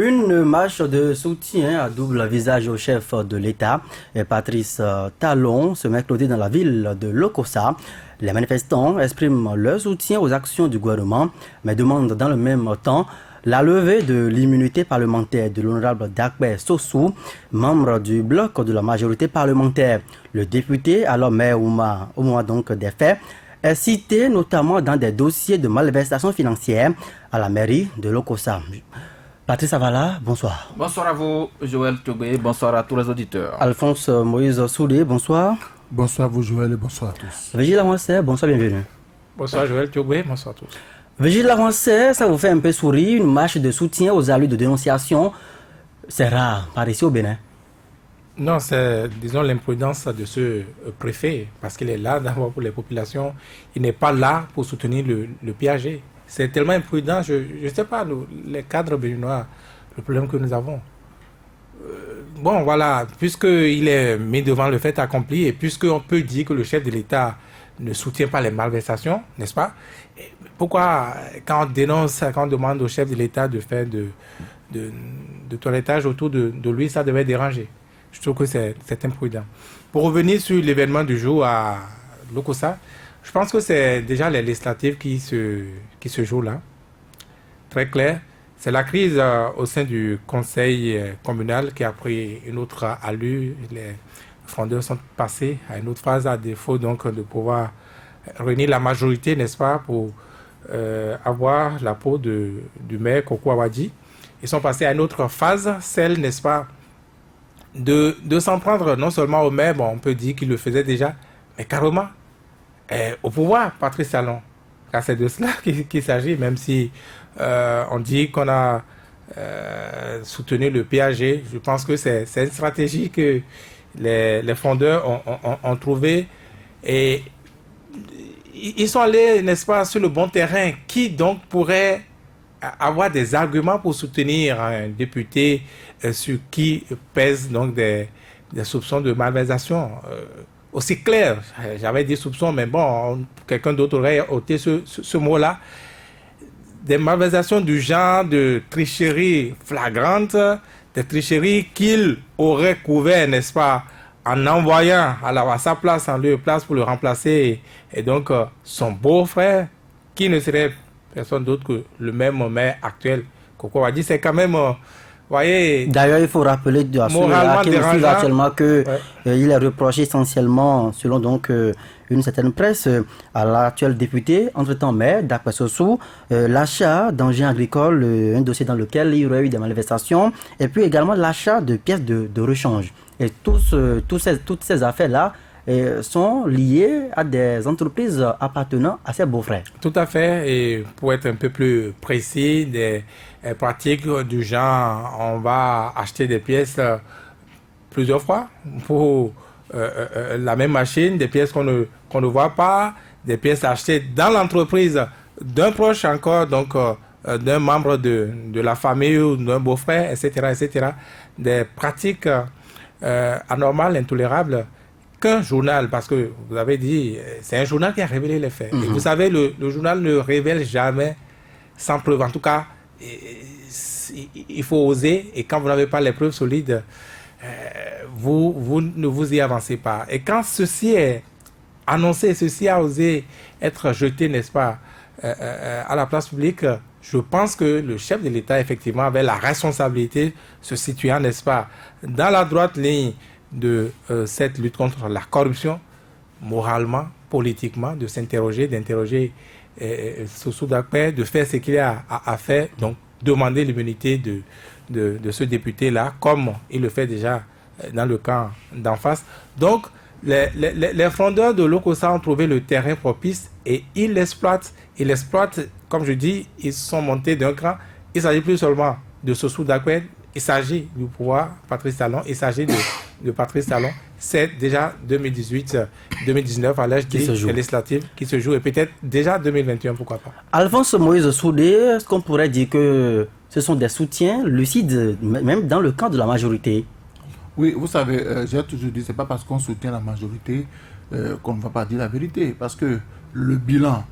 Une marche de soutien à double visage au chef de l'État, Patrice Talon, ce mercredi dans la ville de Lokossa. Les manifestants expriment leur soutien aux actions du gouvernement, mais demandent dans le même temps la levée de l'immunité parlementaire de l'honorable Dakbe Sossou, membre du bloc de la majorité parlementaire. Le député, alors maire au moment donc des faits, est cité notamment dans des dossiers de malversation financière à la mairie de Lokossa. Patrice Avala, bonsoir. Bonsoir à vous, Joël Toubé, bonsoir à tous les auditeurs. Alphonse Moïse Soudé, bonsoir. Bonsoir à vous, Joël, et bonsoir à tous. Vigile Avancé, bonsoir, bienvenue. Bonsoir, Joël Toubé, bonsoir à tous. Vigile Avancé, ça vous fait un peu sourire, une marche de soutien aux allus de dénonciation. C'est rare, par ici au Bénin. Non, c'est, disons, l'imprudence de ce préfet, parce qu'il est là d'abord pour les populations. Il n'est pas là pour soutenir le PAG. C'est tellement imprudent, je ne sais pas, les cadres béninois, le problème que nous avons. Bon, voilà, puisqu'il est mis devant le fait accompli, et puisqu'on peut dire que le chef de l'État ne soutient pas les malversations, n'est-ce pas? Pourquoi, quand on dénonce, quand on demande au chef de l'État de faire de toilettage autour de lui, ça devait déranger? Je trouve que c'est imprudent. Pour revenir sur l'événement du jour à Lokossa, je pense que c'est déjà les législatives qui se jouent là. Très clair. C'est la crise au sein du conseil communal qui a pris une autre allure. Les frondeurs sont passés à une autre phase à défaut donc de pouvoir réunir la majorité, n'est-ce pas, pour avoir la peau du maire Koko Awadi. Ils sont passés à une autre phase, celle, n'est-ce pas, de s'en prendre non seulement au maire, bon, on peut dire qu'il le faisait déjà, mais carrément au pouvoir, Patrice Talon. Car c'est de cela qu'il s'agit, même si on dit qu'on a soutenu le PAG. Je pense que c'est une stratégie que les fondeurs ont trouvée. Et ils sont allés, n'est-ce pas, sur le bon terrain. Qui donc pourrait avoir des arguments pour soutenir un député sur qui pèsent donc des soupçons de malversation aussi clair? J'avais dit soupçons, mais bon, quelqu'un d'autre aurait ôté ce mot-là. Des malversations du genre de tricherie flagrante, des tricheries qu'il aurait couvert, n'est-ce pas, en envoyant à sa place, en lieu de place pour le remplacer, et donc son beau-frère, qui ne serait personne d'autre que le même maire actuel. Koko a dit, c'est quand même... voyez, d'ailleurs, il faut rappeler à ceux-là qui nous suivent actuellement qu'il est reproché essentiellement, selon donc une certaine presse, à l'actuel député, entre-temps maire, Dakbe Sossou, l'achat d'engins agricoles, un dossier dans lequel il y aurait eu des malversations, et puis également l'achat de pièces de rechange. Et toutes ces affaires-là sont liées à des entreprises appartenant à ses beaux-frères. Tout à fait, et pour être un peu plus précis, des pratiques du genre, on va acheter des pièces plusieurs fois pour la même machine, des pièces qu'on ne voit pas, des pièces achetées dans l'entreprise d'un proche encore, donc d'un membre de la famille ou d'un beau-frère, etc. Des pratiques anormales, intolérables, qu'un journal, parce que vous avez dit, c'est un journal qui a révélé les faits. Et vous savez, le journal ne révèle jamais sans preuve. En tout cas, il faut oser, et quand vous n'avez pas les preuves solides, vous ne vous y avancez pas. Et quand ceci est annoncé, ceci a osé être jeté, n'est-ce pas, à la place publique, je pense que le chef de l'État, effectivement, avait la responsabilité, se situant, n'est-ce pas, dans la droite ligne de cette lutte contre la corruption, moralement, politiquement, de s'interroger, d'interroger Sossou Dakbe, de faire ce qu'il a à faire, donc demander l'immunité de ce député-là, comme il le fait déjà dans le camp d'en face. Donc, les frondeurs de Lokossa ont trouvé le terrain propice et ils l'exploitent. Ils l'exploitent, comme je dis, ils sont montés d'un cran. Il ne s'agit plus seulement de Sossou Dakbe, il s'agit du pouvoir Patrice Talon, il s'agit de Patrice Talon. C'est déjà 2018-2019 à l'âge des législatives qui se joue, et peut-être déjà 2021, pourquoi pas. Alphonse Moïse Soudé, est-ce qu'on pourrait dire que ce sont des soutiens lucides, même dans le camp de la majorité? Oui, vous savez, j'ai toujours dit, c'est pas parce qu'on soutient la majorité qu'on ne va pas dire la vérité, parce que le bilan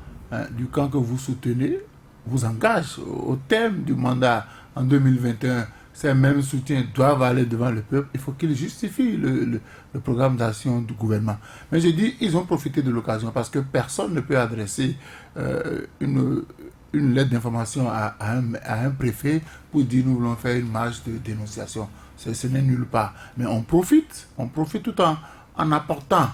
du camp que vous soutenez vous engage au thème du mandat en 2021 ces mêmes soutiens doivent aller devant le peuple, il faut qu'ils justifient le programme d'action du gouvernement. Mais je dis, ils ont profité de l'occasion parce que personne ne peut adresser une lettre d'information à un préfet pour dire nous voulons faire une marche de dénonciation. Ce n'est nulle part. Mais on profite tout en apportant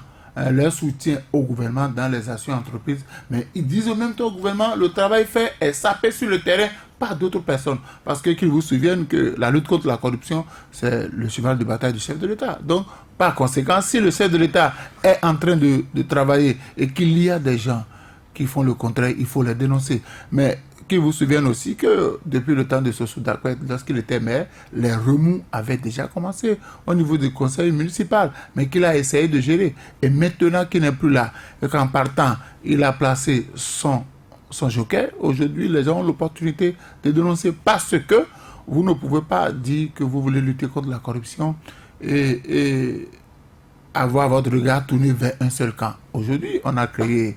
leur soutien au gouvernement dans les actions entreprises. Mais ils disent au même temps au gouvernement, le travail fait est sapé sur le terrain par d'autres personnes. Parce qu'ils vous souviennent que la lutte contre la corruption, c'est le cheval de bataille du chef de l'État. Donc, par conséquent, si le chef de l'État est en train de travailler et qu'il y a des gens qui font le contraire, il faut les dénoncer. Mais qu'ils vous souviennent aussi que depuis le temps de Sossou Dakwet, lorsqu'il était maire, les remous avaient déjà commencé au niveau du conseil municipal, mais qu'il a essayé de gérer. Et maintenant qu'il n'est plus là, et qu'en partant, il a placé son joker, aujourd'hui, les gens ont l'opportunité de dénoncer parce que vous ne pouvez pas dire que vous voulez lutter contre la corruption et avoir votre regard tourné vers un seul camp. Aujourd'hui, on a créé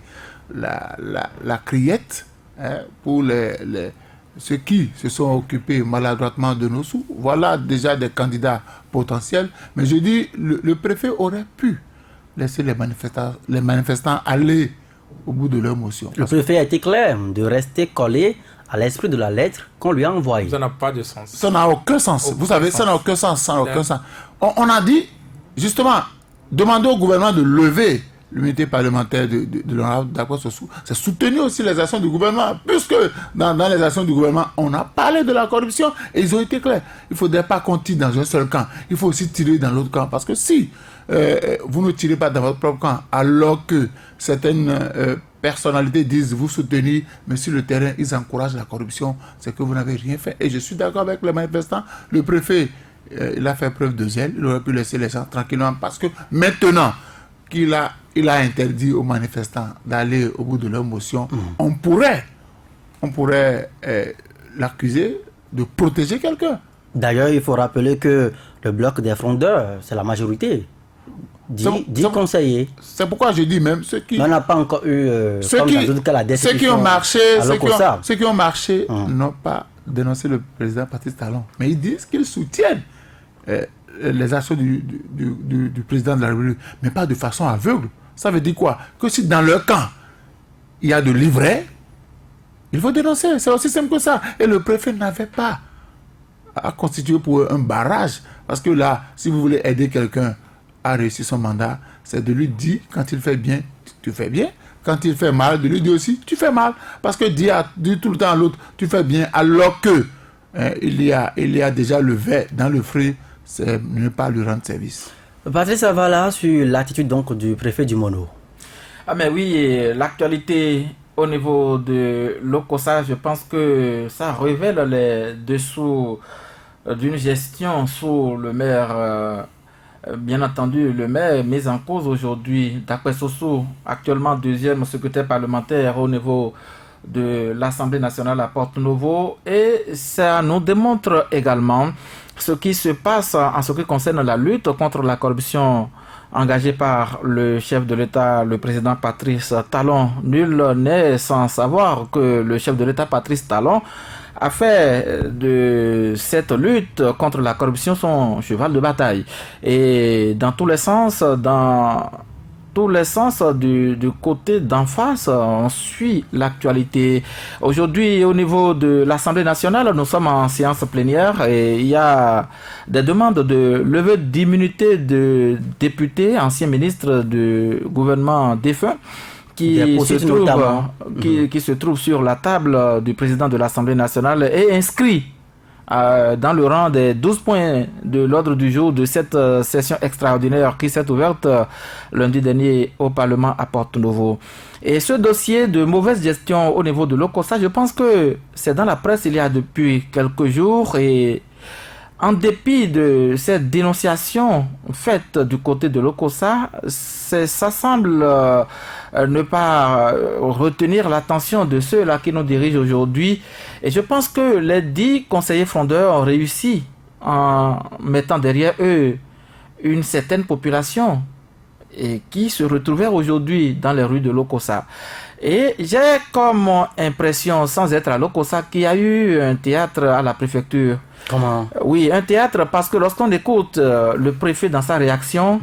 la criette, pour ceux qui se sont occupés maladroitement de nos sous. Voilà déjà des candidats potentiels. Mais je dis, le préfet aurait pu laisser les manifestants aller au bout de leur motion. Le préfet a été clair de rester collé à l'esprit de la lettre qu'on lui a envoyée. Ça n'a pas de sens. Ça n'a aucun sens. Vous savez, ça n'a aucun sens. Ça n'a aucun sens. On a dit, justement, demander au gouvernement de lever l'unité parlementaire de l'honorable Dakwet Sossou, c'est soutenir aussi les actions du gouvernement, puisque dans les actions du gouvernement, on a parlé de la corruption et ils ont été clairs. Il ne faudrait pas qu'on tire dans un seul camp, il faut aussi tirer dans l'autre camp, parce que si vous ne tirez pas dans votre propre camp, alors que certaines personnalités disent vous soutenir, mais sur le terrain, ils encouragent la corruption, c'est que vous n'avez rien fait. Et je suis d'accord avec les manifestants, le préfet, il a fait preuve de zèle, il aurait pu laisser les gens tranquillement, parce que maintenant qu'il a interdit aux manifestants d'aller au bout de leur motion, on pourrait l'accuser de protéger quelqu'un. D'ailleurs, il faut rappeler que le bloc des frondeurs, c'est la majorité. 10 conseillers. C'est pourquoi je dis même ceux qui... On n'a pas encore eu ceux qui ont marché n'ont pas dénoncé le président Patrice Talon. Mais ils disent qu'ils soutiennent les actions du président de la République, mais pas de façon aveugle. Ça veut dire quoi? Que si dans leur camp, il y a de l'ivraie, il faut dénoncer. C'est aussi simple que ça. Et le préfet n'avait pas à constituer pour eux un barrage. Parce que là, si vous voulez aider quelqu'un à réussir son mandat, c'est de lui dire, quand il fait bien, tu fais bien. Quand il fait mal, de lui dire aussi, tu fais mal. Parce que dire tout le temps à l'autre, tu fais bien, alors que il y a déjà le verre dans le fruit, c'est ne pas lui rendre service. Patrice Avala, sur l'attitude donc du préfet du Mono. Ah mais oui, l'actualité au niveau de l'OCOSA, je pense que ça révèle les dessous d'une gestion sous le maire. Bien entendu, le maire est mis en cause aujourd'hui. Dakwet Sossou, actuellement deuxième secrétaire parlementaire au niveau de l'Assemblée nationale à Porto-Novo. Et ça nous démontre également ce qui se passe en ce qui concerne la lutte contre la corruption engagée par le chef de l'État, le président Patrice Talon. Nul n'est sans savoir que le chef de l'État, Patrice Talon, a fait de cette lutte contre la corruption son cheval de bataille. Et dans tous les sens, du côté d'en face, on suit l'actualité. Aujourd'hui, au niveau de l'Assemblée nationale, nous sommes en séance plénière et il y a des demandes de levée d'immunité de députés, anciens ministres du gouvernement défunt, qui se trouve sur la table du président de l'Assemblée nationale et inscrit dans le rang des 12 points de l'ordre du jour de cette session extraordinaire qui s'est ouverte lundi dernier au Parlement à Porto-Novo. Et ce dossier de mauvaise gestion au niveau de l'OCOSA, je pense que c'est dans la presse il y a depuis quelques jours et en dépit de cette dénonciation faite du côté de l'OCOSA, ça semble ne pas retenir l'attention de ceux-là qui nous dirigent aujourd'hui. Et je pense que les 10 conseillers frondeurs ont réussi en mettant derrière eux une certaine population et qui se retrouvait aujourd'hui dans les rues de l'OCOSA. Et j'ai comme impression, sans être à l'OCOSA, qu'il y a eu un théâtre à la préfecture. Comment? Oui, un théâtre, parce que lorsqu'on écoute le préfet dans sa réaction,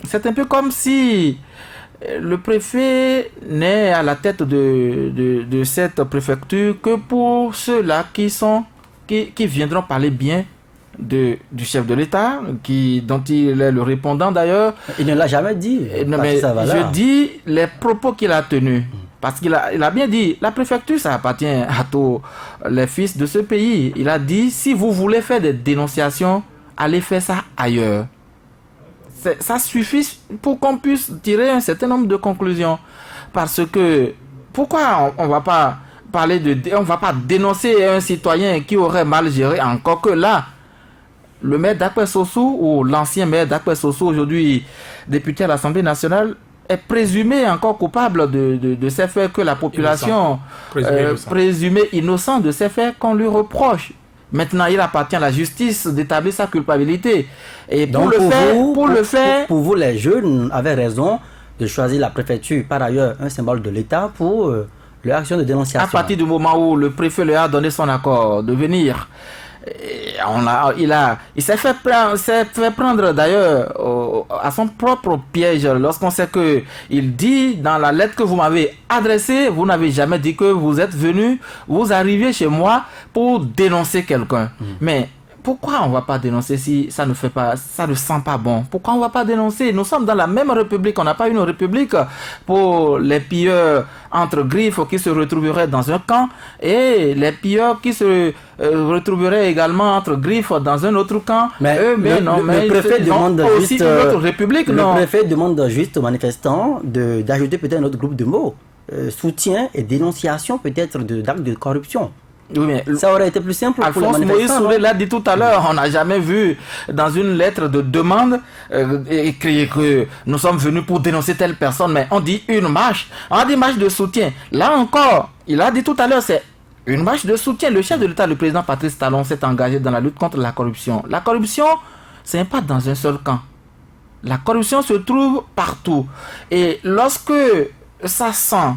c'est un peu comme si le préfet n'est à la tête de cette préfecture que pour ceux-là qui viendront parler bien du chef de l'État, dont il est le répondant d'ailleurs. Il ne l'a jamais dit. Non, mais je dis les propos qu'il a tenus. Parce qu'il a bien dit, la préfecture, ça appartient à tous les fils de ce pays. Il a dit, si vous voulez faire des dénonciations, allez faire ça ailleurs. Ça suffit pour qu'on puisse tirer un certain nombre de conclusions. Parce que, pourquoi on ne va pas on va pas dénoncer un citoyen qui aurait mal géré, encore que là, le maire d'Akpé-Sossou, ou l'ancien maire d'Akpé-Sossou, aujourd'hui député à l'Assemblée nationale, est présumé encore coupable de ces faits que la population présumé innocent de ces faits qu'on lui reproche. Maintenant, il appartient à la justice d'établir sa culpabilité. Et donc, pour vous, les jeunes avaient raison de choisir la préfecture, par ailleurs un symbole de l'État, pour leur action de dénonciation. À partir du moment où le préfet leur a donné son accord de venir, il s'est fait prendre d'ailleurs à son propre piège lorsqu'on sait que il dit dans la lettre que vous m'avez adressée, vous n'avez jamais dit que vous êtes venu, vous arriviez chez moi pour dénoncer quelqu'un. Mais pourquoi on ne va pas dénoncer si ça ne sent pas bon? Pourquoi on ne va pas dénoncer? Nous sommes dans la même république, on n'a pas une république pour les pilleurs entre griffes qui se retrouveraient dans un camp et les pilleurs qui se retrouveraient également entre griffes dans un autre camp. Mais le préfet demande juste notre république, le préfet demande juste aux manifestants d'ajouter peut-être un autre groupe de mots. Soutien et dénonciation peut-être d'actes de corruption. Oui, mais ça aurait été plus simple pour les manifestants. Moïse Souré l'a dit tout à l'heure, on n'a jamais vu dans une lettre de demande écrit que nous sommes venus pour dénoncer telle personne, mais on dit une marche, on dit marche de soutien. Là encore, il a dit tout à l'heure, c'est une marche de soutien. Le chef de l'État, le président Patrice Talon, s'est engagé dans la lutte contre la corruption. La corruption, ce n'est pas dans un seul camp. La corruption se trouve partout. Et lorsque ça sent,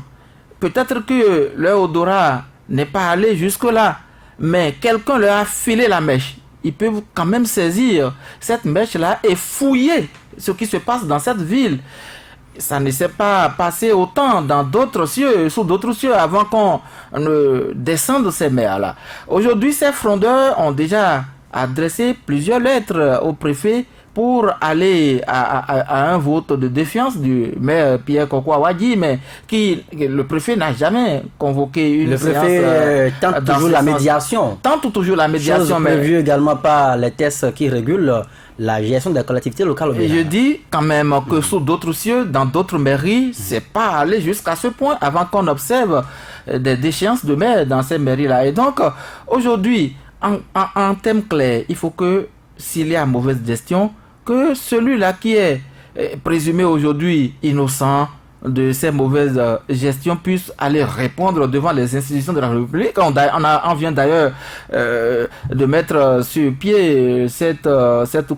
peut-être que leur odorat n'est pas allé jusque-là, mais quelqu'un leur a filé la mèche. Ils peuvent quand même saisir cette mèche-là et fouiller ce qui se passe dans cette ville. Ça ne s'est pas passé autant dans d'autres cieux, sous d'autres cieux, avant qu'on ne descende ces mers-là. Aujourd'hui, ces frondeurs ont déjà adressé plusieurs lettres au préfet pour aller à un vote de défiance du maire Pierre Kokwa-Wadi, mais le préfet n'a jamais convoqué une séance. Le préfet tente toujours la médiation. Chose mais prévue également par les tests qui régulent la gestion des collectivités locales. Et je dis quand même que sous d'autres cieux, dans d'autres mairies, c'est pas aller jusqu'à ce point avant qu'on observe des déchéances de maires dans ces mairies-là. Et donc, aujourd'hui, en thème clair, il faut que s'il y a mauvaise gestion, que celui-là qui est présumé aujourd'hui innocent de ces mauvaises gestions puisse aller répondre devant les institutions de la République. On vient d'ailleurs de mettre sur pied cette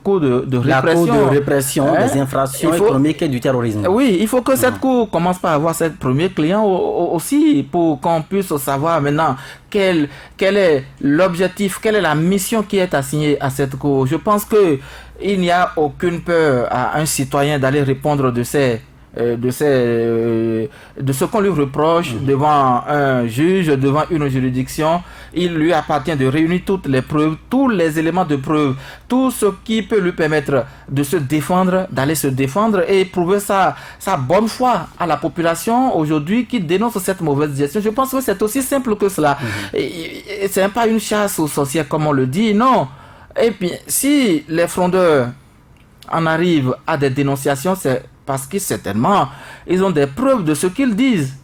cour de répression. La cour de répression des infractions économiques et du terrorisme. Oui, il faut que cette cour commence par avoir cette premier client aussi pour qu'on puisse savoir maintenant quel est l'objectif, quelle est la mission qui est assignée à cette cour. Je pense que il n'y a aucune peur à un citoyen d'aller répondre de ce qu'on lui reproche devant un juge, devant une juridiction. Il lui appartient de réunir toutes les preuves, tous les éléments de preuve, tout ce qui peut lui permettre de se défendre, d'aller se défendre et prouver sa bonne foi à la population aujourd'hui qui dénonce cette mauvaise gestion. Je pense que c'est aussi simple que cela. Et c'est pas une chasse aux sorcières comme on le dit, non. Et puis, si les frondeurs en arrivent à des dénonciations, c'est parce que certainement, ils ont des preuves de ce qu'ils disent.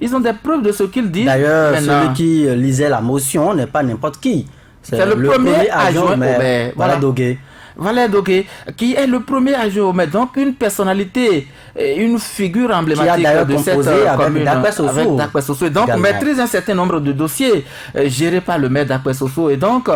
D'ailleurs, celui qui lisait la motion n'est pas n'importe qui. C'est le premier adjoint au maire. Valère Dogué, qui est le premier adjoint au maire. Donc, une personnalité, une figure emblématique de cette commune avec d'Akpé-Sossou. Donc, on maîtrise un certain nombre de dossiers gérés par le maire d'Akpé-Sossou. Et donc,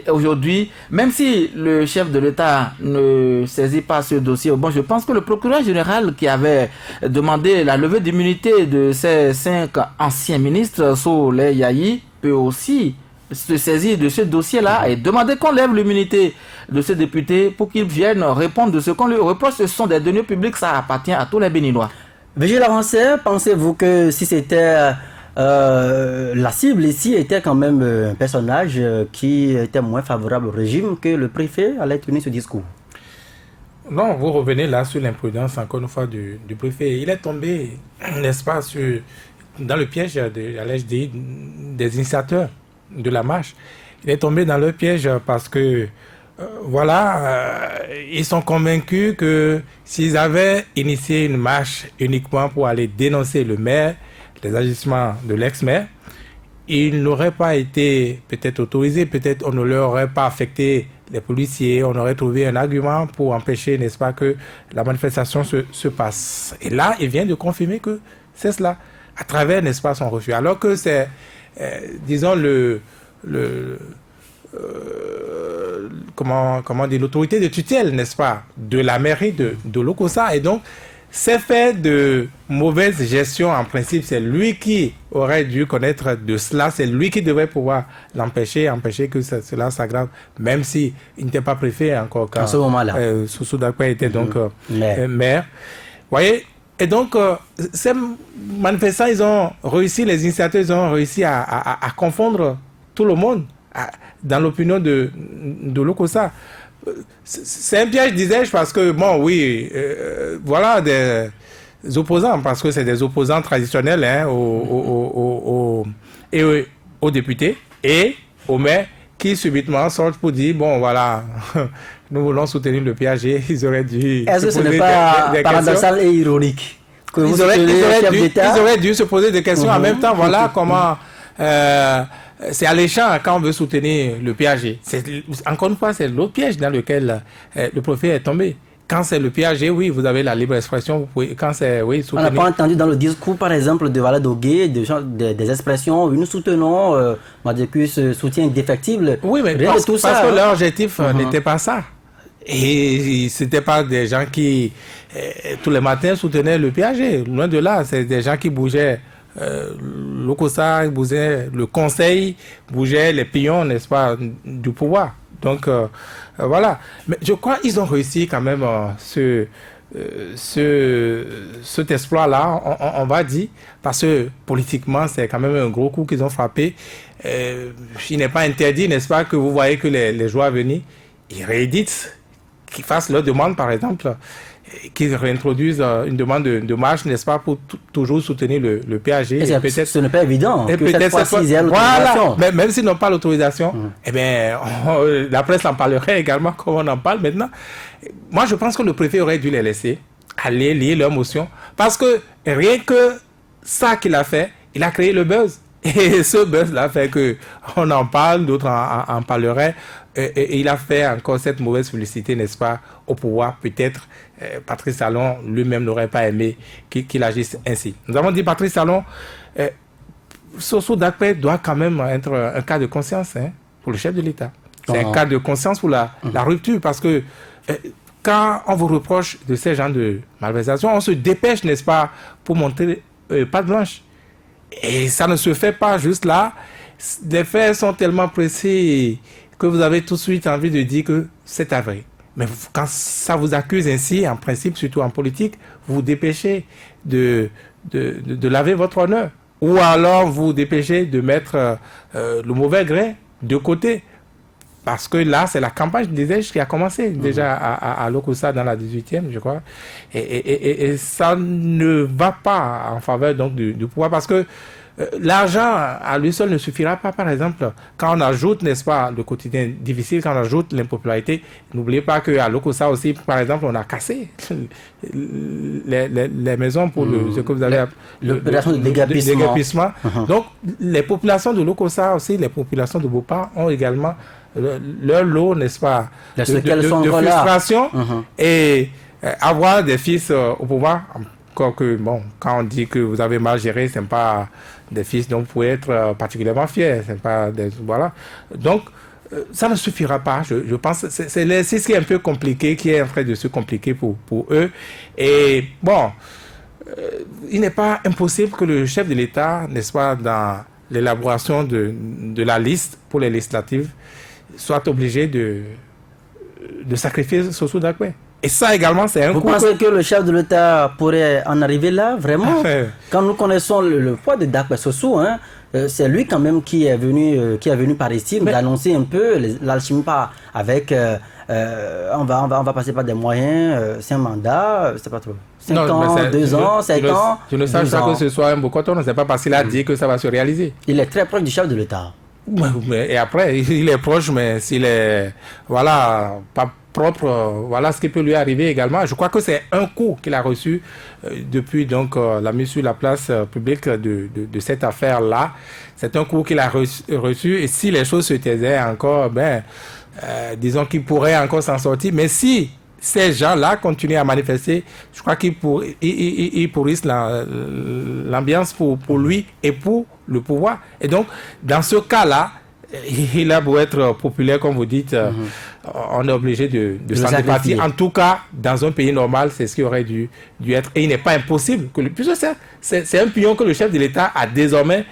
aujourd'hui, même si le chef de l'État ne saisit pas ce dossier, bon, je pense que le procureur général qui avait demandé la levée d'immunité de ces 5 anciens ministres, Souley Yayi, peut aussi se saisir de ce dossier-là et demander qu'on lève l'immunité de ce député pour qu'il vienne répondre de ce qu'on lui reproche. Ce sont des deniers publics, ça appartient à tous les Béninois. Vigile Avancé, pensez-vous que si c'était la cible ici était quand même un personnage qui était moins favorable au régime, que le préfet allait tenir ce discours? Non, vous revenez là sur l'imprudence encore une fois du préfet. Il est tombé, n'est-ce pas, dans le piège des initiateurs de la marche. Il est tombé dans le piège parce que ils sont convaincus que s'ils avaient initié une marche uniquement pour aller dénoncer le maire, les agissements de l'ex-maire, ils n'auraient pas été peut-être autorisés, peut-être on ne leur aurait pas affecté les policiers, on aurait trouvé un argument pour empêcher, n'est-ce pas, que la manifestation se passe. Et là, il vient de confirmer que c'est cela, à travers, n'est-ce pas, son refus. Alors que c'est, disons, comment dire, l'autorité de tutelle, n'est-ce pas, de la mairie de Lokossa. Et donc, c'est fait de mauvaise gestion, en principe, c'est lui qui aurait dû connaître de cela, c'est lui qui devrait pouvoir empêcher que cela s'aggrave, même si il n'était pas préfet encore quand à ce moment-là. Soussou Dakwa était donc maire. Vous voyez, et donc, ces manifestants, ils ont réussi, les initiateurs, ils ont réussi à confondre tout le monde dans l'opinion de Lokossa. C'est un piège, disais-je, parce que, bon, oui, voilà des opposants, parce que c'est des opposants traditionnels hein, aux députés et aux maires qui subitement sortent pour dire, bon, voilà, nous voulons soutenir le PAG, ils auraient dû... Est-ce que ce n'est pas paradoxal et ironique que ils auraient dû se poser des questions en même temps, voilà comment... c'est alléchant quand on veut soutenir le PAG. Encore une fois, c'est l'autre piège dans lequel le préfet est tombé. Quand c'est le PAG, oui, vous avez la libre expression. Vous pouvez, quand c'est, oui, soutenir... On n'a pas entendu dans le discours, par exemple, de Valadogué, des expressions, nous soutenons, Madécus soutien indéfectible. Oui, mais parce que leur objectif n'était pas ça. Et c'était pas des gens qui, tous les matins, soutenaient le PAG. Loin de là, c'est des gens qui bougeaient. Lokossa bougeait, le conseil bougeait les pions, n'est-ce pas, du pouvoir. Donc voilà. Mais je crois qu'ils ont réussi quand même cet exploit-là, on va dire, parce que politiquement, c'est quand même un gros coup qu'ils ont frappé. Il n'est pas interdit, n'est-ce pas, que vous voyez que les joueurs venus, ils rééditent, qu'ils fassent leur demande, par exemple, qu'ils réintroduisent une demande de marche, n'est-ce pas, pour toujours soutenir le PAG. Et peut-être ce n'est pas évident. Et peut-être cette fois, voilà, même s'ils n'ont pas l'autorisation, eh bien, la presse en parlerait également, comme on en parle maintenant. Moi, je pense que le préfet aurait dû les laisser aller lier leur motion, parce que rien que ça qu'il a fait, il a créé le buzz. Et ce buzz-là fait qu'on en parle, d'autres en parleraient. Et il a fait encore cette mauvaise publicité, n'est-ce pas, au pouvoir. Peut-être Patrice Talon lui-même n'aurait pas aimé qu'il agisse ainsi. Nous avons dit Patrice Talon, Soussou Dakwa doit quand même être un cas de conscience hein, pour le chef de l'État. C'est un cas de conscience pour la rupture, parce que quand on vous reproche de ces genres de malversation, on se dépêche, n'est-ce pas, pour montrer patte blanche. Et ça ne se fait pas juste là. Les faits sont tellement précis que vous avez tout de suite envie de dire que c'est vrai. Mais quand ça vous accuse ainsi, en principe, surtout en politique, vous vous dépêchez de laver votre honneur. Ou alors vous vous dépêchez de mettre le mauvais grain de côté. Parce que là, c'est la campagne, disais-je, qui a commencé déjà à Lokossa dans la 18e, je crois. Et ça ne va pas en faveur donc, du pouvoir, parce que l'argent à lui seul ne suffira pas. Par exemple, quand on ajoute, n'est-ce pas, le quotidien difficile, quand on ajoute l'impopularité, n'oubliez pas qu'à Lokossa aussi, par exemple, on a cassé les maisons pour ce que vous avez appelé l'opération de déguerpissement. Donc, les populations de Lokossa aussi, les populations de Bopa ont également leur lot, n'est-ce pas, de frustration et avoir des fils au pouvoir. Encore que, bon, quand on dit que vous avez mal géré, ce n'est pas des fils dont vous pouvez être particulièrement fiers. C'est pas des, voilà. Donc, ça ne suffira pas. Je pense c'est ce qui est un peu compliqué, qui est en train de se compliquer pour eux. Et bon, il n'est pas impossible que le chef de l'État, n'est-ce pas, dans l'élaboration de la liste pour les législatives, soit obligé de sacrifier Sossou Dakwe. Et ça également, c'est un coup. Vous pensez que le chef de l'État pourrait en arriver là, vraiment? Quand nous connaissons le poids de Dakwe Sossou, hein, c'est lui quand même qui est venu par ici nous annoncer un peu l'alchimie avec on va passer par des moyens, c'est un mandat, c'est pas trop. 5 ans, 2 ans, 7 ans. Je ne sais pas que ce soit un bocoton, c'est pas parce qu'il a dit que ça va se réaliser. Il est très proche du chef de l'État. Et après, il est proche, mais s'il est pas propre, voilà ce qui peut lui arriver également. Je crois que c'est un coup qu'il a reçu depuis donc la mise sur la place publique de cette affaire-là. C'est un coup qu'il a reçu, et si les choses se taisaient encore, disons qu'il pourrait encore s'en sortir. Mais si ces gens-là continuent à manifester, je crois qu'ils pourrissent l'ambiance pour lui et pour le pouvoir. Et donc, dans ce cas-là, il a beau être populaire, comme vous dites, on est obligé de s'en départir. En tout cas, dans un pays normal, c'est ce qui aurait dû être. Et il n'est pas impossible, puisque c'est un pion que le chef de l'État a désormais,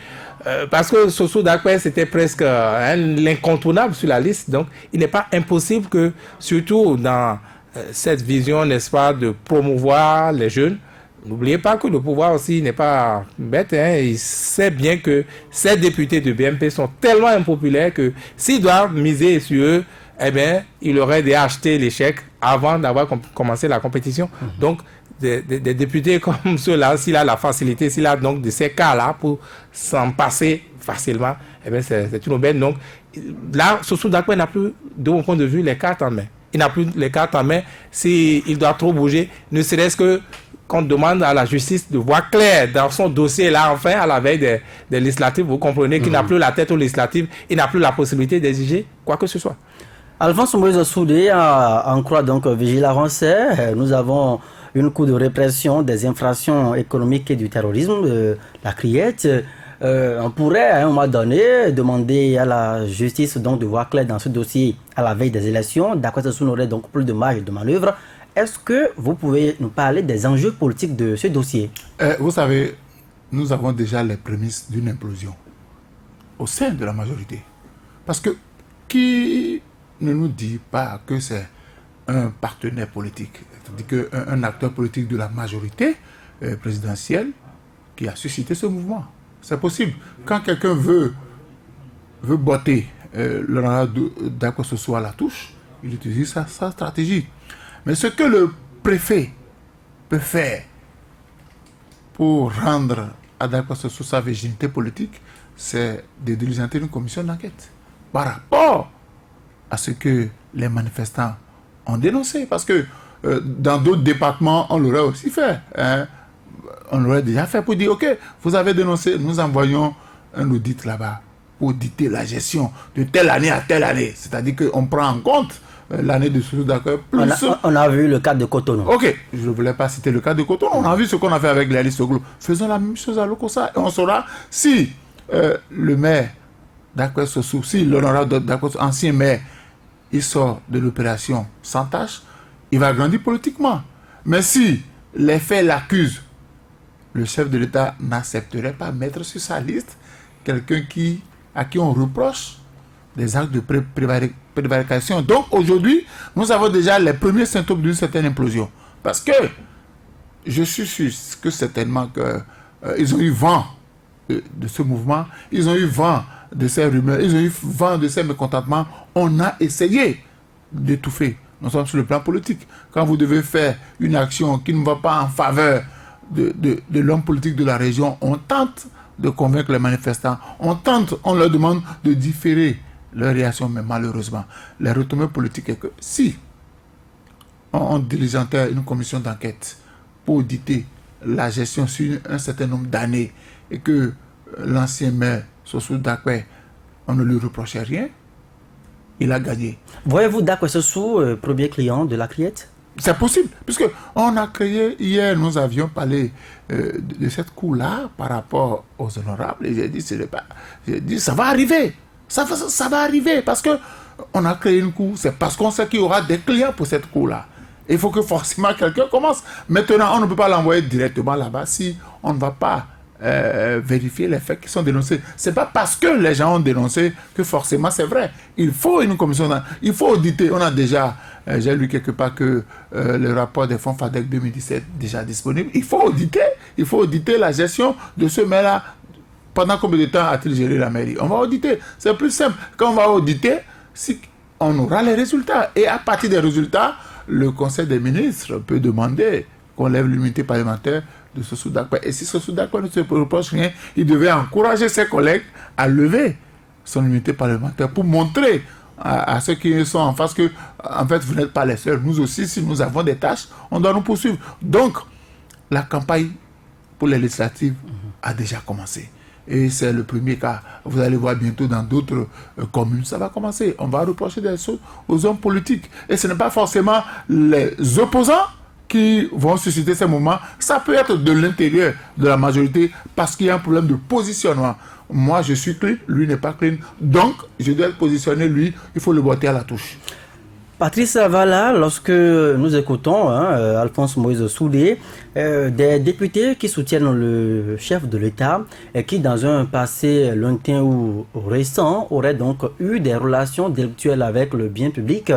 parce que Sossou Dakwe, c'était presque l'incontournable sur la liste. Donc, il n'est pas impossible que, surtout dans cette vision, n'est-ce pas, de promouvoir les jeunes. N'oubliez pas que le pouvoir aussi n'est pas bête. Il sait bien que ces députés de BMP sont tellement impopulaires que s'il doit miser sur eux, il aurait déjà acheté l'échec avant d'avoir commencé la compétition. Donc, des députés comme ceux-là, s'il a la facilité, s'il a donc de ces cas-là pour s'en passer facilement, c'est une aubaine. Donc, là, Sossou Dakwe n'a plus, de mon point de vue, les cartes en main. Il n'a plus les cartes en main s'il doit trop bouger, ne serait-ce que qu'on demande à la justice de voir clair dans son dossier là, enfin, à la veille des législatives. Vous comprenez qu'il n'a plus la tête aux législatives, il n'a plus la possibilité d'exiger quoi que ce soit. Alphonse Moïse Soudé en croit donc vigilance. Nous avons une cour de répression des infractions économiques et du terrorisme, la CRIET. On pourrait à un moment donné demander à la justice donc de voir clair dans ce dossier à la veille des élections. Dakwe Sossou n'aurait donc plus de marge de manœuvre. Est-ce que vous pouvez nous parler des enjeux politiques de ce dossier? Vous savez, nous avons déjà les prémices d'une implosion au sein de la majorité. Parce que qui ne nous dit pas que c'est un partenaire politique, c'est-à-dire qu'un acteur politique de la majorité présidentielle qui a suscité ce mouvement? C'est possible. Quand quelqu'un veut botter l'honorable Dakwe Sossou à la touche, il utilise sa stratégie. Mais ce que le préfet peut faire pour rendre à Dakwe Sossou sa virginité politique, c'est de diligenter une commission d'enquête par rapport à ce que les manifestants ont dénoncé. Parce que dans d'autres départements, on l'aurait aussi fait. On l'aurait déjà fait pour dire, OK, vous avez dénoncé, nous envoyons un audit là-bas pour auditer la gestion de telle année à telle année. C'est-à-dire qu'on prend en compte l'année de Sossou Dakwe. On a vu le cas de Cotonou. OK, je ne voulais pas citer le cas de Cotonou. On a vu ce qu'on a fait avec les listes au groupe. Faisons la même chose à Lokossa. Et on saura si le maire Dakwe Sossou, si l'honorable Dakwe Sossou, ancien maire, il sort de l'opération sans tâche, il va grandir politiquement. Mais si les faits l'accusent, le chef de l'État n'accepterait pas mettre sur sa liste quelqu'un à qui on reproche des actes de prévarication. Donc aujourd'hui, nous avons déjà les premiers symptômes d'une certaine implosion. Parce que je suis sûr que certainement ils ont eu vent de ce mouvement, ils ont eu vent de ces rumeurs, ils ont eu vent de ces mécontentements. On a essayé d'étouffer. Nous sommes sur le plan politique. Quand vous devez faire une action qui ne va pas en faveur de l'homme politique de la région, on tente de convaincre les manifestants, on leur demande de différer leur réaction, mais malheureusement, les retombées politiques est que si on diligentait une commission d'enquête pour auditer la gestion sur un certain nombre d'années et que l'ancien maire Sossou Dakwe, on ne lui reprochait rien, il a gagné. Voyez-vous Dakwe Sossou, premier client de la CRIET? C'est possible, puisque on a créé, hier nous avions parlé de cette cour-là par rapport aux honorables, et j'ai dit ça va arriver, ça va arriver, parce que on a créé une cour, c'est parce qu'on sait qu'il y aura des clients pour cette cour-là. Il faut que forcément quelqu'un commence. Maintenant, on ne peut pas l'envoyer directement là-bas si on ne va pas vérifier les faits qui sont dénoncés. C'est pas parce que les gens ont dénoncé que forcément c'est vrai. Il faut une commission, il faut auditer. On a déjà, j'ai lu quelque part que le rapport des fonds FADEC 2017 est déjà disponible. Il faut auditer la gestion de ce maire-là. Pendant combien de temps a-t-il géré la mairie? On va auditer. C'est plus simple. Quand on va auditer, on aura les résultats. Et à partir des résultats, le Conseil des ministres peut demander qu'on lève l'immunité parlementaire de Sossou Dakpa. Et si Sossou Dakpa ne se reproche rien, il devait encourager ses collègues à lever son immunité parlementaire pour montrer à ceux qui sont en face que, en fait, vous n'êtes pas les seuls. Nous aussi, si nous avons des tâches, on doit nous poursuivre. Donc, la campagne pour les législatives a déjà commencé. Et c'est le premier cas. Vous allez voir bientôt dans d'autres communes, ça va commencer. On va reprocher des choses aux hommes politiques. Et ce n'est pas forcément les opposants qui vont susciter ces moments. Ça peut être de l'intérieur de la majorité parce qu'il y a un problème de positionnement. Moi, je suis clean, lui n'est pas clean. Donc, je dois être positionné, lui, il faut le botter à la touche. Patrice Avala, lorsque nous écoutons Alphonse Moïse Soudé, des députés qui soutiennent le chef de l'État et qui, dans un passé lointain ou récent, auraient donc eu des relations délictuelles avec le bien public,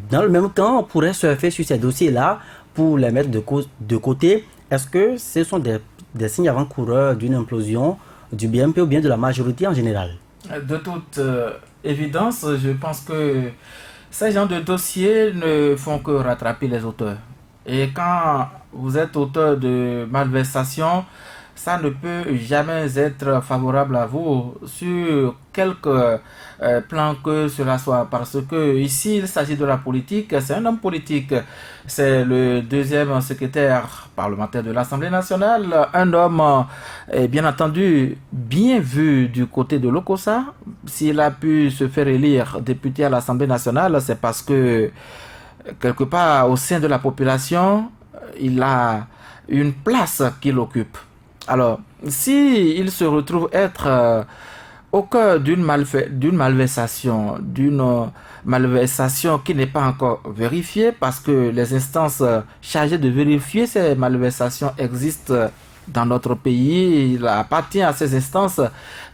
dans le même temps, on pourrait surfer sur ces dossiers-là pour les mettre de côté. Est-ce que ce sont des signes avant-coureurs d'une implosion du BMP ou bien de la majorité en général? De toute évidence, je pense que ces genres de dossiers ne font que rattraper les auteurs. Et quand vous êtes auteur de malversation, ça ne peut jamais être favorable à vous sur quelque plan que cela soit. Parce que ici, il s'agit de la politique. C'est un homme politique. C'est le deuxième secrétaire parlementaire de l'Assemblée nationale. Un homme, bien entendu, bien vu du côté de l'Okossa. S'il a pu se faire élire député à l'Assemblée nationale, c'est parce que, quelque part, au sein de la population, il a une place qu'il occupe. Alors, si il se retrouve être au cœur d'une malversation qui n'est pas encore vérifiée, parce que les instances chargées de vérifier ces malversations existent dans notre pays, il appartient à ces instances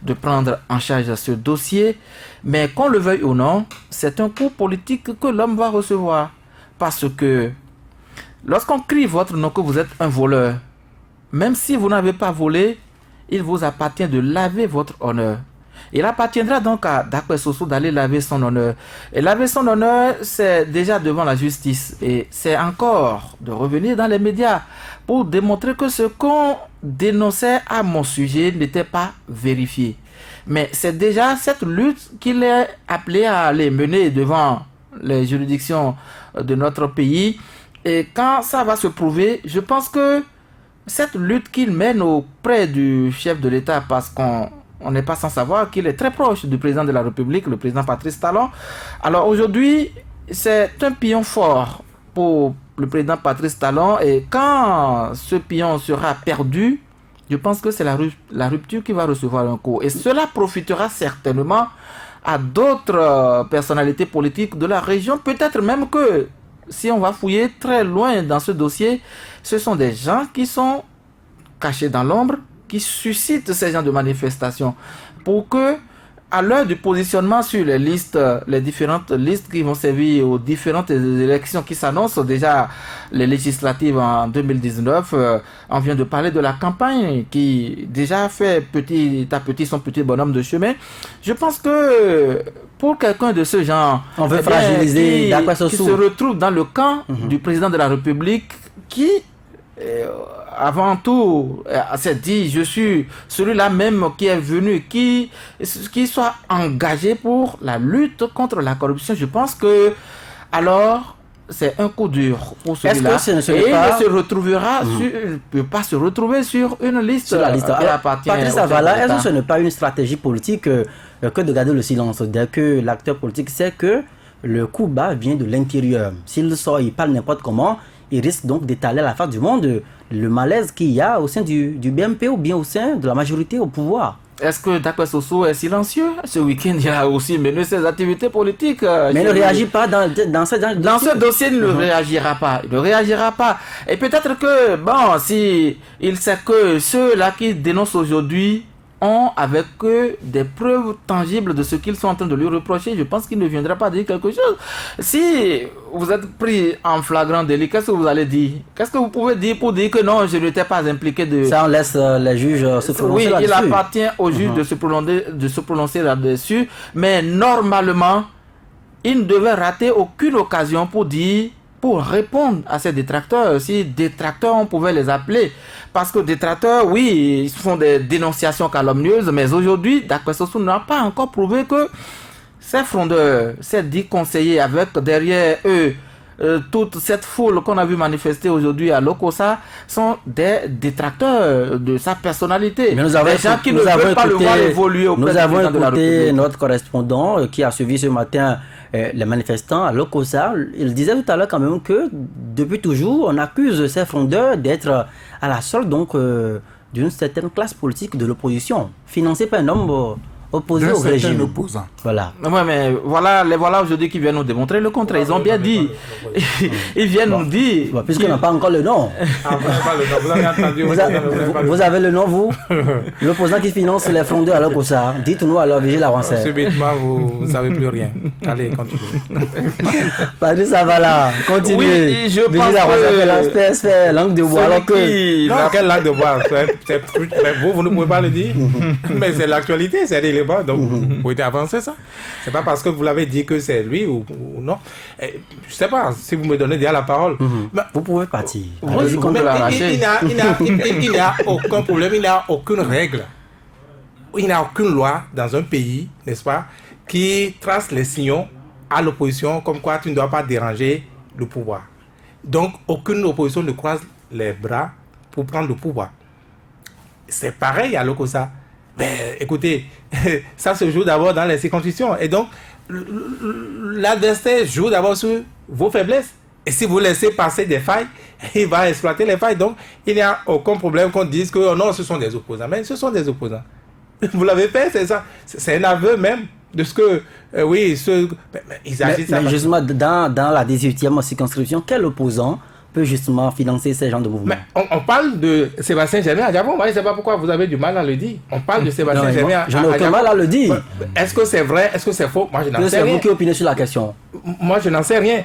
de prendre en charge ce dossier, mais qu'on le veuille ou non, c'est un coup politique que l'homme va recevoir, parce que lorsqu'on crie votre nom que vous êtes un voleur, même si vous n'avez pas volé, il vous appartient de laver votre honneur. Il appartiendra donc à Dakpa Sossou d'aller laver son honneur. Et laver son honneur, c'est déjà devant la justice. Et c'est encore de revenir dans les médias pour démontrer que ce qu'on dénonçait à mon sujet n'était pas vérifié. Mais c'est déjà cette lutte qu'il est appelé à aller mener devant les juridictions de notre pays. Et quand ça va se prouver, je pense que cette lutte qu'il mène auprès du chef de l'État, parce qu'on n'est pas sans savoir qu'il est très proche du président de la République, le président Patrice Talon. Alors aujourd'hui, c'est un pion fort pour le président Patrice Talon, et quand ce pion sera perdu, je pense que c'est la rupture qui va recevoir un coup. Et cela profitera certainement à d'autres personnalités politiques de la région, peut-être même que si on va fouiller très loin dans ce dossier, ce sont des gens qui sont cachés dans l'ombre, qui suscitent ces genres de manifestations pour que, à l'heure du positionnement sur les listes, les différentes listes qui vont servir aux différentes élections qui s'annoncent, déjà les législatives en 2019, on vient de parler de la campagne qui déjà fait petit à petit son petit bonhomme de chemin. Je pense que pour quelqu'un de ce genre, on veut fragiliser qui se retrouve dans le camp du président de la République, qui avant tout s'est dit, je suis celui-là même qui est venu, qui soit engagé pour la lutte contre la corruption. Je pense que alors c'est un coup dur pour celui-là. Est-ce que ce n'est pas... il ne se retrouvera peut pas se retrouver sur une liste, sur la liste. Patrice Avala, est-ce que ce n'est pas une stratégie politique que de garder le silence dès que l'acteur politique sait que le coup bas vient de l'intérieur? S'il sort, il parle n'importe comment, il risque donc d'étaler à la face du monde le malaise qu'il y a au sein du BMP ou bien au sein de la majorité au pouvoir. Est-ce que Dakwe Soso est silencieux? Ce week-end, il a aussi mené ses activités politiques. Mais il ne réagit pas dans ce dossier, il ne réagira pas. Il ne réagira pas. Et peut-être que, bon, si il sait que ceux-là qui dénoncent aujourd'hui ont avec eux des preuves tangibles de ce qu'ils sont en train de lui reprocher, je pense qu'il ne viendra pas dire quelque chose. Si vous êtes pris en flagrant délit, qu'est-ce que vous allez dire? Qu'est-ce que vous pouvez dire pour dire que non, je n'étais pas impliqué de... Ça, on laisse les juges se prononcer là-dessus. Oui, il appartient aux juges de se prononcer là-dessus, mais normalement, il ne devait rater aucune occasion pour répondre à ces détracteurs. Si détracteurs, on pouvait les appeler. Parce que détracteurs, oui, ils font des dénonciations calomnieuses, mais aujourd'hui, Dakwe Soso n'a pas encore prouvé que ces frondeurs, ces 10 conseillers avec derrière eux, toute cette foule qu'on a vu manifester aujourd'hui à Lokossa sont des détracteurs de sa personnalité. Mais nous avons des gens qui ne veulent pas le voir évoluer au Nous avons de la écouté République. notre correspondant qui a suivi ce matin les manifestants à Lokossa. Il disait tout à l'heure quand même que depuis toujours, on accuse ces frondeurs d'être à la solde donc d'une certaine classe politique de l'opposition, financée par un homme opposé au régime. Opposant. Voilà. Ouais, mais voilà, les voilà aujourd'hui qui viennent nous démontrer le contraire. Ils ont bien dit. Ils viennent nous dire. Bon, puisqu'on n'a pas encore le nom. Ah, vous n'avez pas le nom. Vous avez entendu. Vous avez le nom, vous? L'opposant qui finance les frondeurs à Lokossa. Dites-nous alors, Vigile Avancé. Subitement, vous ne savez plus rien. Allez, continuez. Patrice Zavala, continuez. Oui, je pense Vigile Avancé fait l'aspect langue de bois alors que... Non, quelle langue de bois? Vous ne pouvez pas le dire. Mais c'est l'actualité, c'est l'élément. Donc, vous pouvez avancer ça. C'est pas parce que vous l'avez dit que c'est lui ou non. Et, je sais pas si vous me donnez déjà la parole. Mais, vous pouvez partir. Oui, Il n'y a aucun problème, il n'y a aucune règle. Il n'y a aucune loi dans un pays, n'est-ce pas, qui trace les signaux à l'opposition comme quoi tu ne dois pas déranger le pouvoir. Donc, aucune opposition ne croise les bras pour prendre le pouvoir. C'est pareil à Lokossa. Ben, écoutez, ça se joue d'abord dans les circonscriptions. Et donc, l'adversaire joue d'abord sur vos faiblesses. Et si vous laissez passer des failles, il va exploiter les failles. Donc, il n'y a aucun problème qu'on dise que oh non, ce sont des opposants. Mais ce sont des opposants. Vous l'avez fait, c'est ça. C'est un aveu même de ce que, oui, ils agissent. Mais justement, dans la 18e circonscription, quel opposant peut justement financer ces genres de mouvements? Mais on parle de Sébastien Germain à Diavon. Moi, je ne sais pas pourquoi vous avez du mal à le dire. On parle de Sébastien Germain à Diavon. Je n'ai aucun mal à le dire. Est-ce que c'est vrai? Est-ce que c'est faux? Moi, je n'en sais rien. C'est vous qui opinez sur la question. Moi, je n'en sais rien.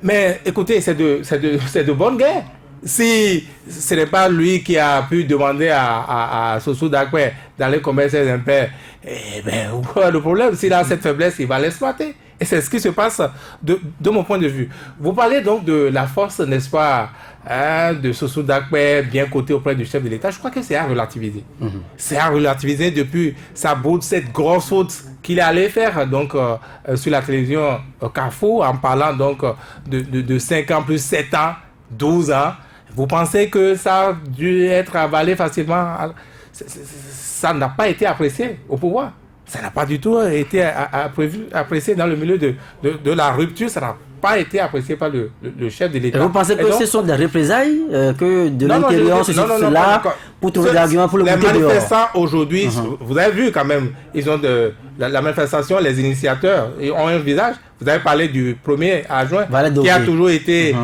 Mais écoutez, c'est de bonne guerre. Si ce n'est pas lui qui a pu demander à Soso Dakwe d'aller commettre ses impairs, eh bien, quoi le problème? S'il a cette faiblesse, il va l'exploiter. Et c'est ce qui se passe de mon point de vue. Vous parlez donc de la force, n'est-ce pas, de Soso Dakwe bien cotée auprès du chef de l'État. Je crois que c'est à relativiser. C'est à relativiser depuis cette grosse faute qu'il est allé faire donc, sur la télévision Carrefour en parlant donc de 5 ans plus 7 ans, 12 ans. Vous pensez que ça a dû être avalé facilement? Ça n'a pas été apprécié au pouvoir. Ça n'a pas du tout été apprécié dans le milieu de la rupture. Ça n'a pas été apprécié par le chef de l'État. Et vous pensez que ce sont des représailles que de l'intérieur se situent là pour trouver des arguments pour le goûter dehors? Les manifestants aujourd'hui, vous avez vu quand même, ils ont la manifestation, les initiateurs, ils ont un visage. Vous avez parlé du premier adjoint qui a toujours été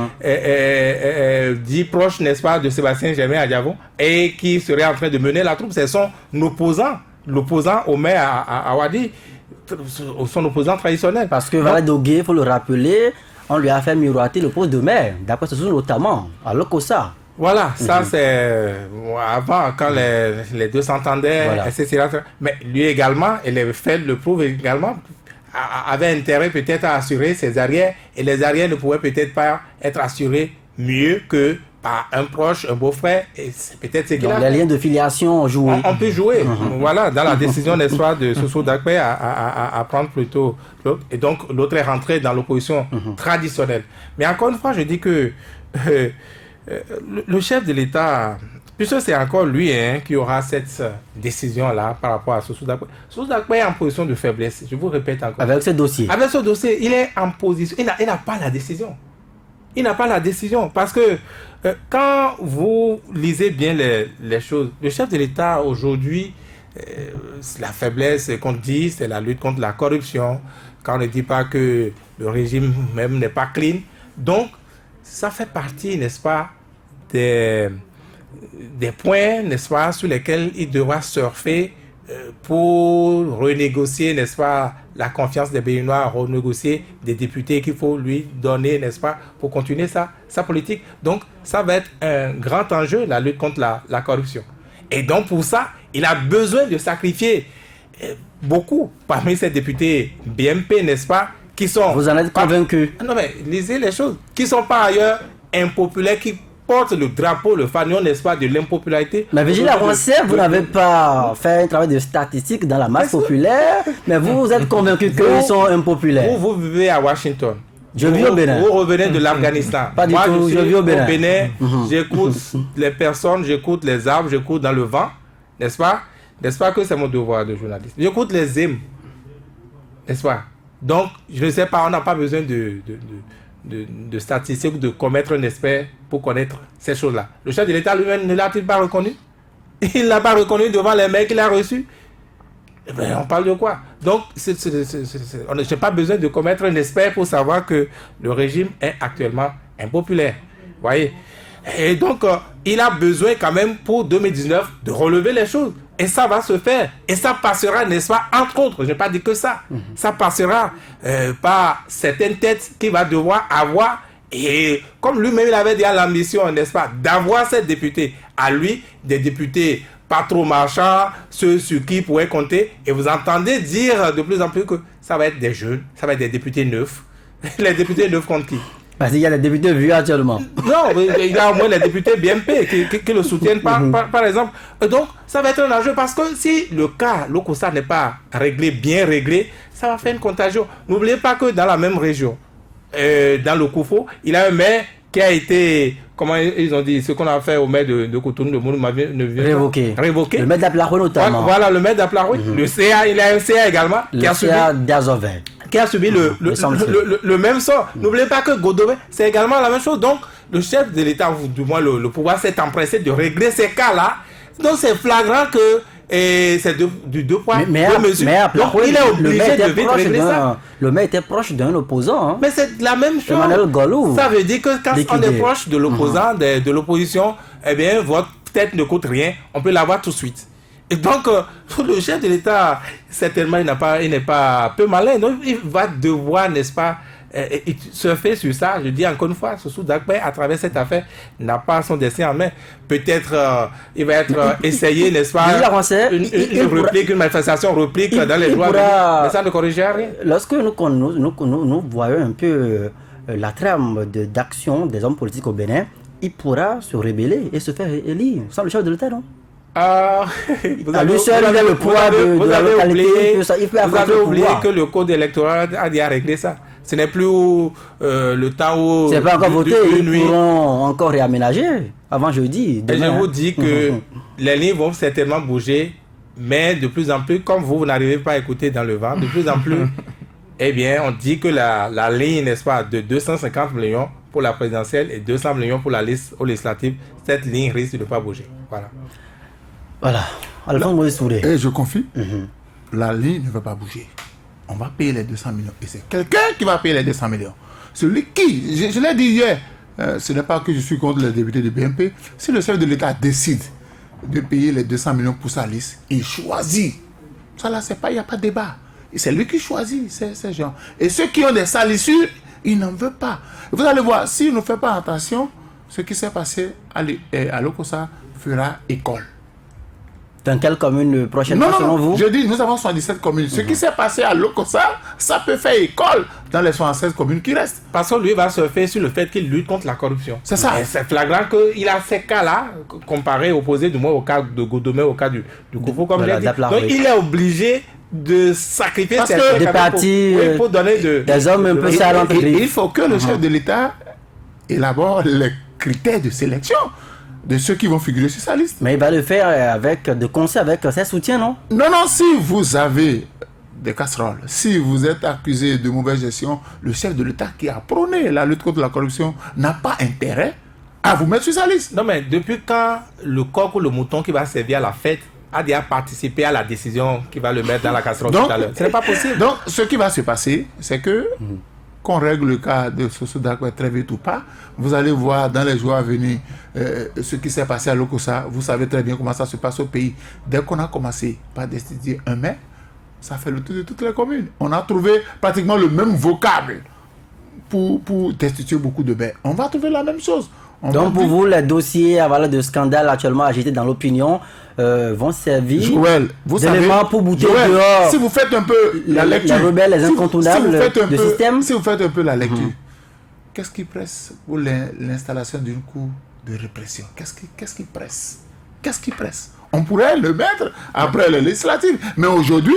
dit proche, n'est-ce pas, de Sébastien Germain à Diavon et qui serait en train de mener la troupe. C'est son opposant. L'opposant au maire à Wadi, son opposant traditionnel. Parce que Valé Dogué, il faut le rappeler, on lui a fait miroiter le poste de maire, d'après ce notamment, à Lokossa. Voilà, ça c'est avant, quand les deux s'entendaient, voilà. Etc. Mais lui également, et les faits le prouvent également, avait intérêt peut-être à assurer ses arrières, et les arrières ne pouvaient peut-être pas être assurés mieux que par un proche, un beau-frère, et c'est peut-être ce qu'il a. Les liens de filiation jouent. On peut jouer, voilà, dans la décision, n'est-ce pas, de Soso Dakwe à prendre plutôt l'autre. Et donc, l'autre est rentré dans l'opposition traditionnelle. Mais encore une fois, je dis que le chef de l'État, puisque c'est encore lui qui aura cette décision-là par rapport à Soso Dakwe. Soso Dakwe est en position de faiblesse, je vous répète encore. Avec ce dossier. Avec ce dossier, il est en position, il n'a pas la décision. Il n'a pas la décision parce que quand vous lisez bien les choses, le chef de l'État aujourd'hui la faiblesse qu'on dit, c'est la lutte contre la corruption. Quand on ne dit pas que le régime même n'est pas clean. Donc, ça fait partie, n'est-ce pas, des points, n'est-ce pas, sur lesquels il devra surfer pour renégocier, n'est-ce pas, la confiance des Béninois, renégocier des députés qu'il faut lui donner, n'est-ce pas, pour continuer sa politique. Donc, ça va être un grand enjeu, la lutte contre la corruption. Et donc, pour ça, il a besoin de sacrifier beaucoup parmi ces députés BMP, n'est-ce pas, qui sont... Vous en êtes convaincu? Non, mais lisez les choses. Qui sont par ailleurs impopulaires, qui portent le drapeau, le fanion, n'est-ce pas, de l'impopularité. Mais Virgile Aroncet, vous n'avez pas fait un travail de statistique dans la masse populaire, mais vous êtes convaincu qu'ils sont impopulaires. Vous vivez à Washington. Je vis au Bénin. Vous revenez de l'Afghanistan. Pas du tout, je vis au Bénin. J'écoute les personnes, j'écoute les arbres, j'écoute dans le vent, n'est-ce pas? N'est-ce pas que c'est mon devoir de journaliste? J'écoute les hymnes, n'est-ce pas? Donc, je ne sais pas, on n'a pas besoin de statistiques, de commettre un expert pour connaître ces choses-là. Le chef de l'État lui-même ne l'a-t-il pas reconnu? Il ne l'a pas reconnu devant les mecs qu'il a reçus. Eh bien, on parle de quoi? Donc, on n'a pas besoin de commettre un expert pour savoir que le régime est actuellement impopulaire. Vous voyez? Et donc, il a besoin quand même pour 2019 de relever les choses. Et ça va se faire. Et ça passera, n'est-ce pas, entre autres, je n'ai pas dit que ça. Ça passera par certaines têtes qu'il va devoir avoir. Et comme lui-même, il avait déjà l'ambition, n'est-ce pas, d'avoir ces députés. À lui, des députés pas trop marchands, ceux sur qui il pourrait compter. Et vous entendez dire de plus en plus que ça va être des jeunes, ça va être des députés neufs. Les députés neufs contre qui? Parce qu'il y a des députés vus actuellement. Non, il y a au moins les députés BMP qui le soutiennent par exemple. Et donc, ça va être un enjeu parce que si le cas Lokossa n'est pas réglé, bien réglé, ça va faire une contagion. N'oubliez pas que dans la même région, dans le Koufo, il y a un maire qui a été, comment ils ont dit, ce qu'on a fait au maire de Cotonou, le monde révoqué. Le maire d'Aplaroue notamment. Voilà, le maire d'Aplaroue. Le CA, il y a un CA également. Le CA d'Azovet. Qui a subi le même sort. N'oubliez pas que Godomé, c'est également la même chose. Donc, le chef de l'État, ou du moins le pouvoir, s'est empressé de régler ces cas-là. Donc, c'est flagrant que c'est du deux poids, deux mesures. Donc, il est obligé de vite régler ça. Le maire était proche d'un opposant. Hein. Mais c'est la même chose. Emmanuel Golou. Ça veut dire que quand on est proche de l'opposant, de l'opposition, eh bien, votre tête ne coûte rien. On peut l'avoir tout de suite. Et donc, le chef de l'État, certainement, il n'est pas peu malin. Donc, il va devoir, n'est-ce pas, surfer sur ça. Je dis encore une fois, Soussou Dakpe, à travers cette affaire, n'a pas son destin en main. Peut-être, il va être essayé, n'est-ce pas, une manifestation réplique dans les lois, mais ça ne corrigera rien. Lorsque nous voyons un peu la trame d'action des hommes politiques au Bénin, il pourra se rebeller et se faire élire sans le chef de l'État, non? Vous avez oublié que le code électoral a déjà réglé ça. Ce n'est plus le temps où... C'est pas encore voté, ils pourront encore réaménager avant jeudi. Et je vous dis que les lignes vont certainement bouger, mais de plus en plus, comme vous n'arrivez pas à écouter dans le vent, de plus en plus, eh bien, on dit que la ligne, n'est-ce pas, de 250 millions pour la présidentielle et 200 millions pour la liste aux législatives, cette ligne risque de ne pas bouger. Voilà. Voilà. Alphonse Moïse Touré. Et je confie, la ligne ne va pas bouger. On va payer les 200 millions. Et c'est quelqu'un qui va payer les 200 millions. Celui qui, je l'ai dit hier, ce n'est pas que je suis contre les députés de BMP. Si le chef de l'État décide de payer les 200 millions pour sa liste, il choisit. Ça là, il n'y a pas de débat. C'est lui qui choisit ces gens. Et ceux qui ont des salissures, ils n'en veulent pas. Vous allez voir, s'il ne fait pas attention, ce qui s'est passé à Lokossa fera école. Dans quelle commune prochainement, selon vous? Je dis, nous avons 77 communes. Ce qui s'est passé à Lokossa, ça peut faire école dans les 76 communes qui restent. Parce que lui va se faire sur le fait qu'il lutte contre la corruption. C'est ça. Et c'est flagrant qu'il a ces cas-là, comparé, opposé du moins au cas de Godomé, au cas du Koufo, comme j'ai dit. Donc il est obligé de sacrifier des partis, pour donner des hommes un peu salants. Il faut que le chef de l'État élabore les critères de sélection de ceux qui vont figurer sur sa liste. Mais il va le faire de concert avec ses soutiens, non? Non, si vous avez des casseroles, si vous êtes accusé de mauvaise gestion, le chef de l'État qui a prôné la lutte contre la corruption n'a pas intérêt à vous mettre sur sa liste. Non, mais depuis quand le coq ou le mouton qui va servir à la fête a déjà participé à la décision qui va le mettre dans la casserole tout à l'heure. Ce n'est pas possible. Donc, ce qui va se passer, c'est que qu'on règle le cas de Soso Dakwé très vite ou pas, vous allez voir dans les jours à venir ce qui s'est passé à Lokossa. Vous savez très bien comment ça se passe au pays. Dès qu'on a commencé par destituer un maire, ça fait le tour de toutes les communes. On a trouvé pratiquement le même vocable pour destituer beaucoup de maires. On va trouver la même chose. Donc pour vous, les dossiers à valeur de scandale actuellement agités dans l'opinion vont servir Joël, vous savez, pour bouter Joël, dehors si vous faites un peu la lecture, les rebelles, les incontournables du système. Si vous faites un peu la lecture, qu'est-ce qui presse pour l'installation d'une cour de répression? Qu'est-ce qui presse? Qu'est-ce qui presse? On pourrait le mettre après les législatives, mais aujourd'hui,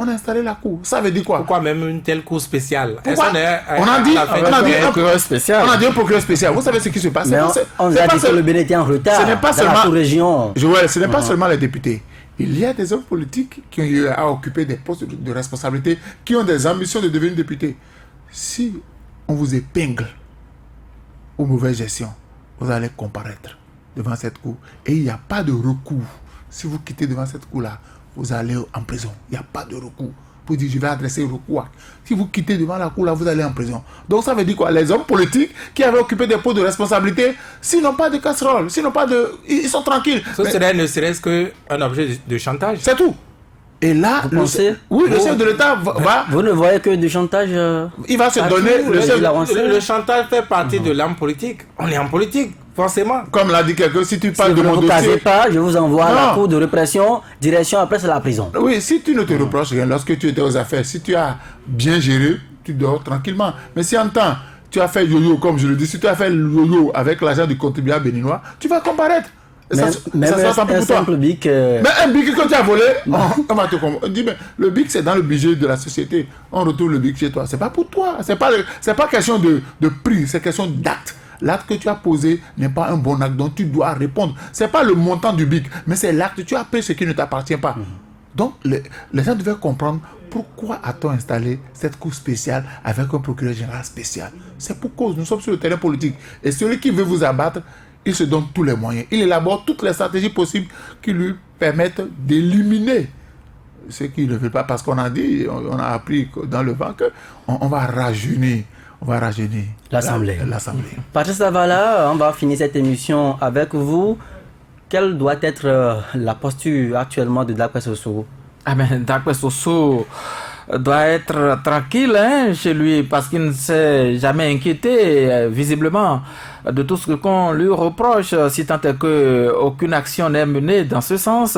on a installé la cour. Ça veut dire quoi? Pourquoi même une telle cour spéciale? On a dit un procureur spécial. On a dit un procureur spécial. Vous savez ce qui se passe? On a dit que le Bénin était en retard. Ce n'est pas dans la sous-région. Joël, ce n'est pas seulement les députés. Il y a des hommes politiques qui ont eu à occuper des postes de responsabilité, qui ont des ambitions de devenir députés. Si on vous épingle aux mauvaises gestions, vous allez comparaître devant cette cour. Et il n'y a pas de recours. Si vous quittez devant cette cour-là, vous allez en prison. Il n'y a pas de recours. Pour dire, je vais adresser le recours. Si vous quittez devant la cour, là, vous allez en prison. Donc, ça veut dire quoi? Les hommes politiques qui avaient occupé des postes de responsabilité, s'ils n'ont pas de casserole, s'ils n'ont pas de... Ils sont tranquilles. Ce serait ne serait-ce qu'un objet de chantage. C'est tout. Et là, le chef de l'État va... Vous ne voyez que du chantage il va se donner... Le chantage fait partie de l'âme politique. On est en politique, forcément. Comme l'a dit quelqu'un, si tu parles de mon dossier... Si vous ne vous casez pas, je vous envoie à la cour de répression, direction, après c'est la prison. Oui, si tu ne te reproches rien, lorsque tu étais aux affaires, si tu as bien géré, tu dors tranquillement. Mais si en temps, tu as fait yo-yo, comme je le dis, si tu as fait yo-yo avec l'argent du contribuable béninois, tu vas comparaître. Mais un simple bic... Mais un bic que tu as volé, on va te comprendre. On dit, mais le bic, c'est dans le budget de la société. On retrouve le bic chez toi. C'est pas pour toi. C'est pas question de prix, c'est question d'acte. L'acte que tu as posé n'est pas un bon acte dont tu dois répondre. C'est pas le montant du bic, mais c'est l'acte. Tu as pris ce qui ne t'appartient pas. Donc, les gens devaient comprendre pourquoi a-t-on installé cette cour spéciale avec un procureur général spécial. C'est pour cause. Nous sommes sur le terrain politique. Et celui qui veut vous abattre, il se donne tous les moyens. Il élabore toutes les stratégies possibles qui lui permettent d'éliminer ceux qui ne le veulent pas. Parce qu'on a dit, on a appris dans le vent qu'on va rajeunir. On va rajeunir l'Assemblée. Patrice Davala, on va finir cette émission avec vous. Quelle doit être la posture actuellement de Dakwé Soso? Dakwé Soso doit être tranquille chez lui parce qu'il ne s'est jamais inquiété visiblement de tout ce qu'on lui reproche, si tant est qu'aucune action n'est menée dans ce sens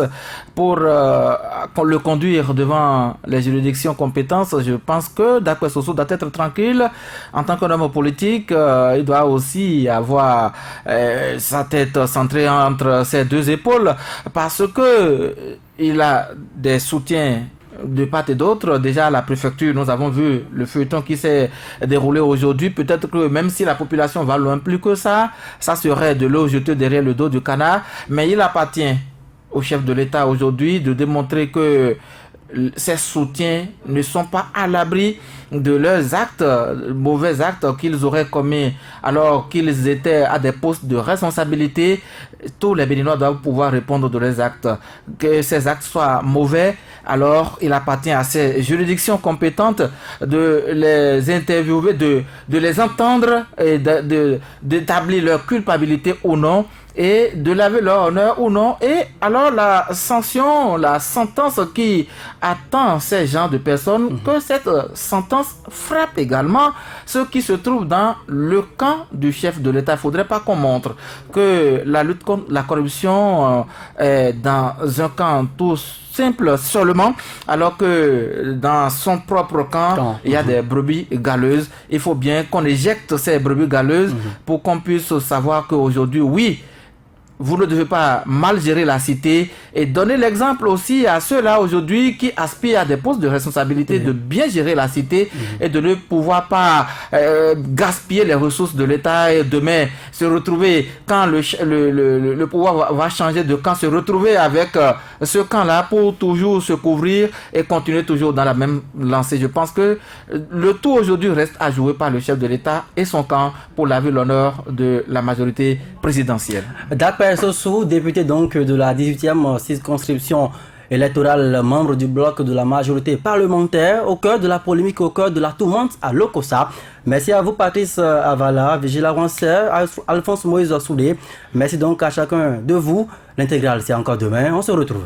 pour le conduire devant les juridictions compétentes. Je pense que Dakwé Soso doit être tranquille en tant qu'homme politique. Il doit aussi avoir sa tête centrée entre ses deux épaules parce que il a des soutiens de part et d'autre. Déjà à la préfecture, nous avons vu le feuilleton qui s'est déroulé aujourd'hui. Peut-être que même si la population va loin plus que ça serait de l'eau jetée derrière le dos du canard. Mais il appartient au chef de l'État aujourd'hui de démontrer que ces soutiens ne sont pas à l'abri de leurs actes, mauvais actes qu'ils auraient commis alors qu'ils étaient à des postes de responsabilité. Tous les Béninois doivent pouvoir répondre de leurs actes. Que ces actes soient mauvais, alors il appartient à ces juridictions compétentes de les interviewer, de les entendre et d'établir leur culpabilité ou non, et de laver leur honneur ou non. Et alors la sanction, la sentence qui attend ces gens de personnes, que cette sentence frappe également ceux qui se trouvent dans le camp du chef de l'État. Il ne faudrait pas qu'on montre que la lutte contre la corruption est dans un camp tout simple seulement, alors que dans son propre camp, il y a des brebis galeuses. Il faut bien qu'on éjecte ces brebis galeuses pour qu'on puisse savoir qu'aujourd'hui, oui, vous ne devez pas mal gérer la cité, et donner l'exemple aussi à ceux-là aujourd'hui qui aspirent à des postes de responsabilité de bien gérer la cité et de ne pouvoir pas gaspiller les ressources de l'État et demain se retrouver, quand le pouvoir va changer de camp, se retrouver avec ce camp-là pour toujours se couvrir et continuer toujours dans la même lancée. Je pense que le tout aujourd'hui reste à jouer par le chef de l'État et son camp pour laver l'honneur de la majorité présidentielle. Dakwé Abdoulaye Sossou, député donc de la 18e circonscription électorale, membre du bloc de la majorité parlementaire, au cœur de la polémique, au cœur de la tourmente à Lokossa. Merci à vous Patrice Avala, Vigila Rancet, Alphonse Moïse Soudé. Merci donc à chacun de vous. L'intégrale, c'est encore demain. On se retrouve.